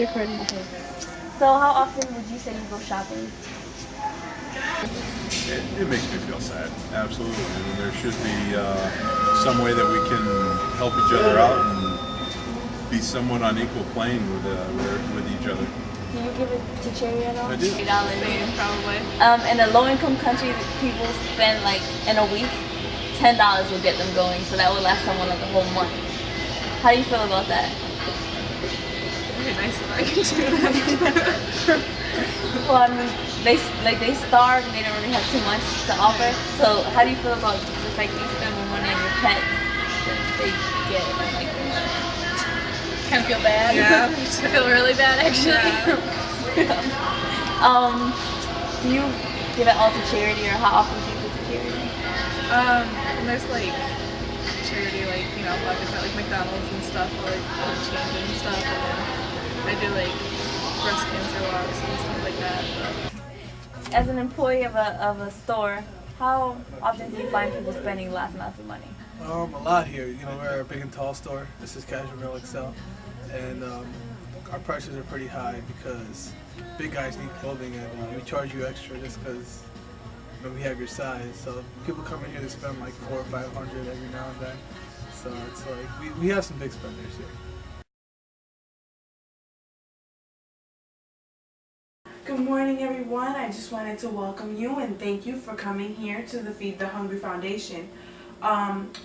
Different. Okay. So how often would you say you go shopping? It makes me feel sad, absolutely. I mean, there should be some way that we can help each other out and be somewhat on equal plane with each other. Do you give it to charity at all? I do. $3. Probably. In a low-income country, people spend like in a week, $10 will get them going, so that would last someone like a whole month. How do you feel about that? It'd be nice if I could do that. Well, I mean, they starve and they don't really have too much to offer. So how do you feel about the fact that you spend more money on your pets than they get and like Kind of feel bad. Yeah. I feel really bad actually. Yeah. Do you give it all to charity, or how often do you give to charity? And there's like charity, like, you know, buckets at like McDonald's and stuff, or like change and stuff, and then I do like breast cancer walks and stuff like that. But. As an employee of a store, how often do you find people spending large amounts of money? A lot here. You know, we're a big and tall store. This is Casual Male Excel, and our prices are pretty high because big guys need clothing, and we charge you extra just because we have your size. So people come in here to spend like $400 or $500 every now and then. So it's like we have some big spenders here. Good morning, everyone. I just wanted to welcome you and thank you for coming here to the Feed the Hungry Foundation.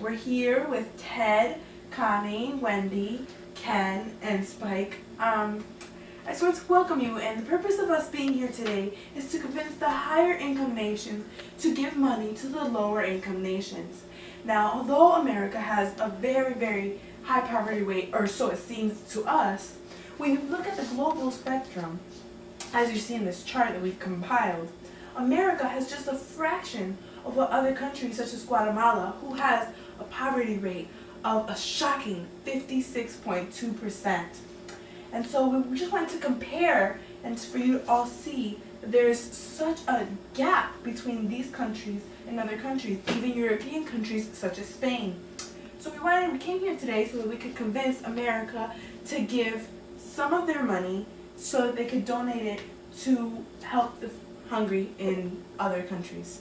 We're here with Ted, Connie, Wendy, Ken, and Spike. I just want to welcome you, and the purpose of us being here today is to convince the higher income nations to give money to the lower income nations. Now, although America has a very, very high poverty rate, or so it seems to us, when you look at the global spectrum, as you see in this chart that we've compiled, America has just a fraction of what other countries such as Guatemala, who has a poverty rate of a shocking 56.2%. And so we just wanted to compare and for you to all see that there's such a gap between these countries and other countries, even European countries such as Spain. So we came here today so that we could convince America to give some of their money so that they could donate it to help the hungry in other countries.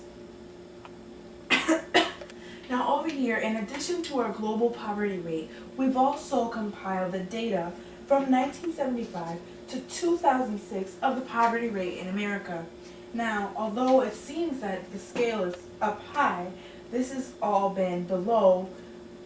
Now over here, in addition to our global poverty rate, we've also compiled the data from 1975 to 2006 of the poverty rate in America. Now, although it seems that the scale is up high, this has all been below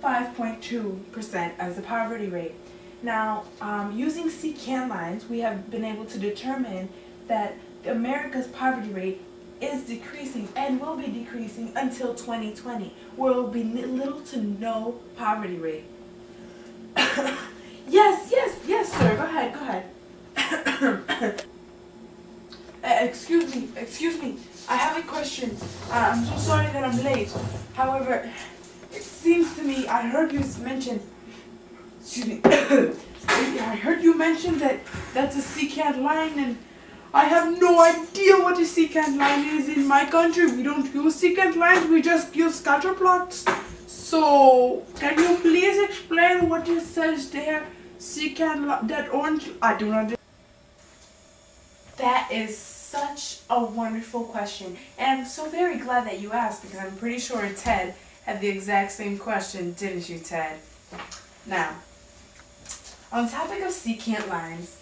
5.2% as the poverty rate. Now, using Secant Lines, we have been able to determine that America's poverty rate is decreasing and will be decreasing until 2020, where it will be little to no poverty rate. Yes, sir. Go ahead. Excuse me. I have a question. I'm so sorry that I'm late. However, it seems to me I heard you mention. Excuse me. I heard you mention that that's a secant line, and I have no idea what a secant line is in my country. We don't use secant lines, we just use scatter plots. So, can you please explain what it says there? Secant line, that orange, I do not. That is such a wonderful question, and I'm so very glad that you asked, because I'm pretty sure Ted had the exact same question, didn't you, Ted? Now, on the topic of secant lines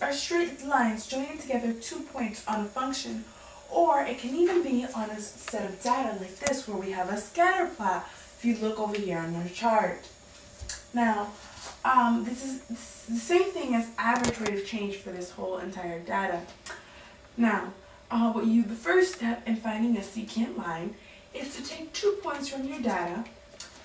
are straight lines joining together 2 points on a function, or it can even be on a set of data like this, where we have a scatter plot, if you look over here on our chart. Now, this is the same thing as average rate of change for this whole entire data. Now, the first step in finding a secant line is to take 2 points from your data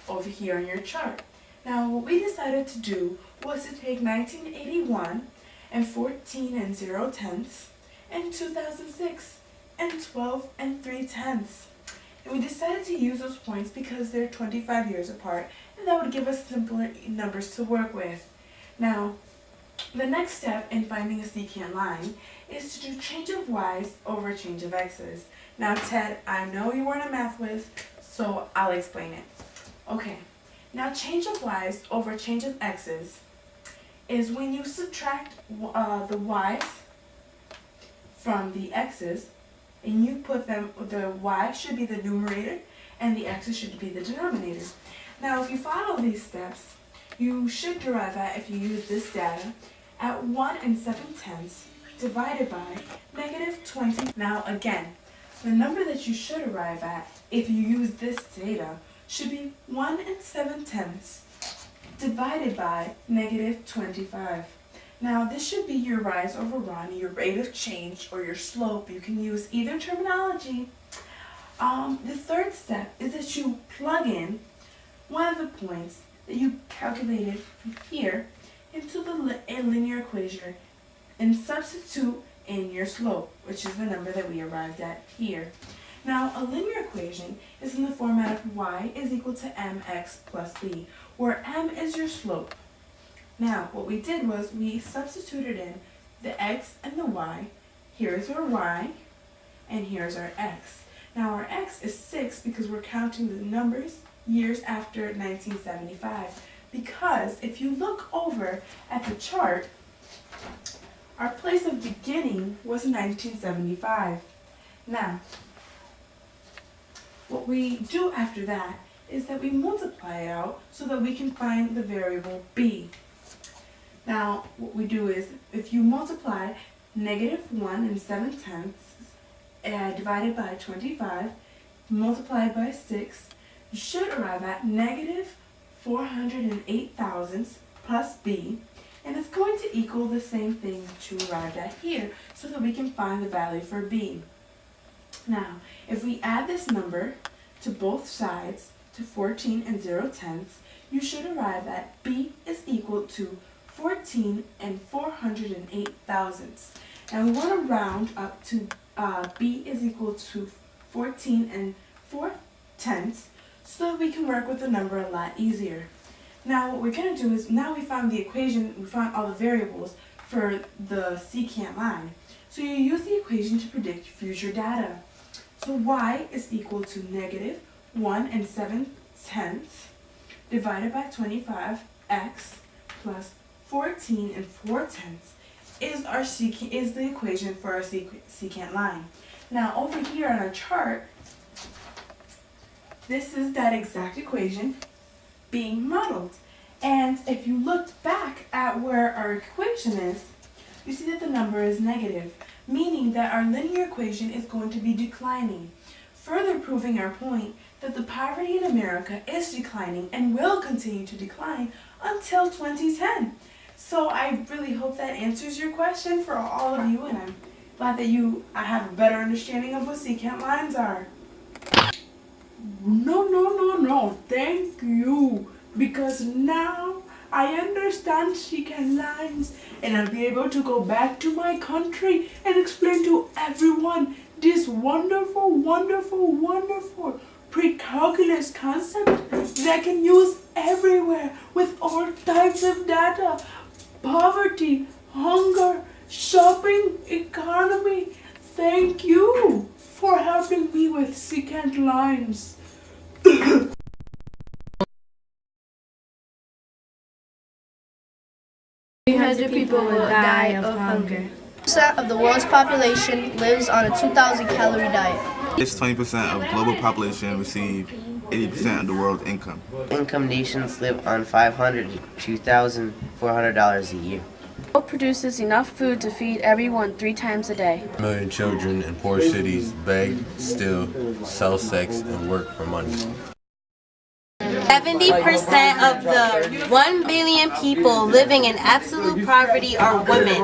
over here on your chart. Now, what we decided to do was to take 1981 and 14 0.4, and 2006 and 12 3/10. And we decided to use those points because they're 25 years apart, and that would give us simpler numbers to work with. Now, the next step in finding a secant line is to do change of y's over change of x's. Now, Ted, I know you weren't a math whiz, so I'll explain it. Okay. Now, change of y's over change of x's is when you subtract the y's from the x's, and you put them, the y should be the numerator and the x's should be the denominator. Now if you follow these steps, you should derive at, if you use this data, at 1 7/10 divided by -20. Now again, the number that you should arrive at, if you use this data, should be 1 7/10 divided by -25. Now this should be your rise over run, your rate of change, or your slope. You can use either terminology. The third step is that you plug in one of the points that you calculated from here into the linear equation and substitute in your slope, which is the number that we arrived at here. Now, a linear equation is in the format of y is equal to mx plus b, where m is your slope. Now, what we did was we substituted in the x and the y. Here's our y, and here's our x. Now, our x is 6 because we're counting the numbers years after 1975. Because if you look over at the chart, our place of beginning was 1975. Now, what we do after that is that we multiply it out so that we can find the variable b. Now, what we do is, if you multiply -1 7/10 divided by 25, multiplied by 6, you should arrive at -408 thousandths plus b, and it's going to equal the same thing that you arrived at here, so that we can find the value for b. Now, if we add this number to both sides to 14 0/10, you should arrive at b is equal to 14 408 thousandths. And we want to round up to b is equal to 14 4/10 so that we can work with the number a lot easier. Now what we're going to do is, now we found the equation, we found all the variables for the secant line. So you use the equation to predict future data. So y is equal to -1 7/10 divided by 25x plus 14 4/10 is the equation for our secant line. Now over here on our chart, this is that exact equation being modeled. And if you look back at where our equation is, you see that the number is negative, meaning that our linear equation is going to be declining, further proving our point that the poverty in America is declining and will continue to decline until 2010. So I really hope that answers your question for all of you, and I'm glad that I have a better understanding of what secant lines are. No, thank you, because now I understand secant lines, and I'll be able to go back to my country and explain to everyone this wonderful pre-calculus concept that I can use everywhere with all types of data: poverty, hunger, shopping, economy. Thank you for helping me with secant lines. 300 people will die of hunger. 20% of the world's population lives on a 2,000 calorie diet. It's 20% of global population receive 80% of the world's income. Income nations live on $500 to $2,400 a year. The world produces enough food to feed everyone 3 times a day. A million children in poor cities beg, steal, sell sex, and work for money. 70% of the 1 billion people living in absolute poverty are women.